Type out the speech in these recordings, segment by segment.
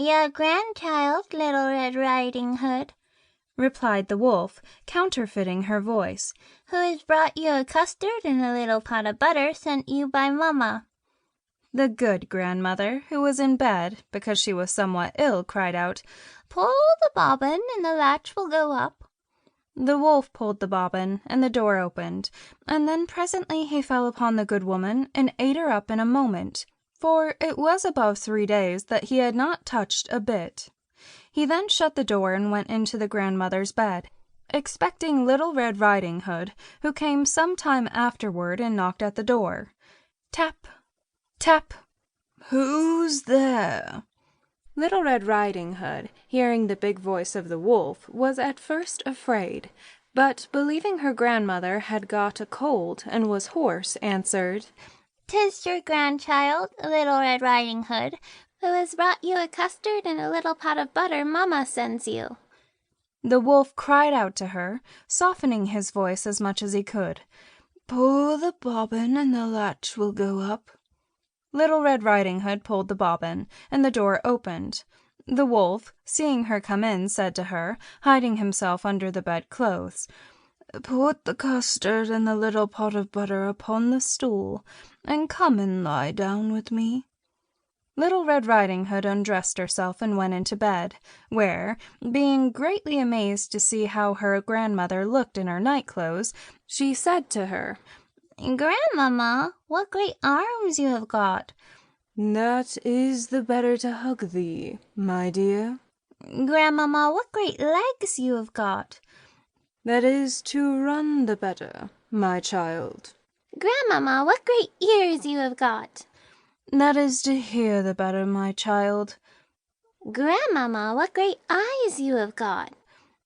"Your grandchild, Little Red Riding Hood," replied the wolf, counterfeiting her voice, "who has brought you a custard and a little pot of butter sent you by mamma." The good grandmother, who was in bed because she was somewhat ill, cried out, "Pull the bobbin and the latch will go up." The wolf pulled the bobbin, and the door opened, and then presently he fell upon the good woman and ate her up in a moment, for it was above 3 days that he had not touched a bit. He then shut the door and went into the grandmother's bed, expecting Little Red Riding Hood, who came some time afterward and knocked at the door. Tap, tap. "Who's there?" Little Red Riding Hood, hearing the big voice of the wolf, was at first afraid, but believing her grandmother had got a cold and was hoarse, answered, "'Tis your grandchild, Little Red Riding Hood, who has brought you a custard and a little pot of butter mamma sends you." The wolf cried out to her, softening his voice as much as he could, "Pull the bobbin and the latch will go up." Little Red Riding Hood pulled the bobbin, and the door opened. The wolf, seeing her come in, said to her, hiding himself under the bedclothes, "Put the custard and the little pot of butter upon the stool, and come and lie down with me." Little Red Riding Hood undressed herself and went into bed, where, being greatly amazed to see how her grandmother looked in her night clothes, she said to her, "Grandmamma, what great arms you have got!" "That is the better to hug thee, my dear." "Grandmamma, what great legs you have got!" "That is to run the better, my child." "Grandmamma, what great ears you have got!" "That is to hear the better, my child." "Grandmamma, what great eyes you have got!"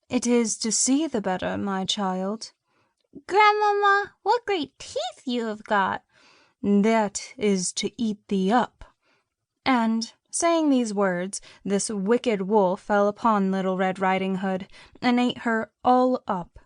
"It is to see the better, my child." "Grandmamma, what great teeth you have got!" "That is to eat thee up." And, saying these words, this wicked wolf fell upon Little Red Riding Hood, and ate her all up.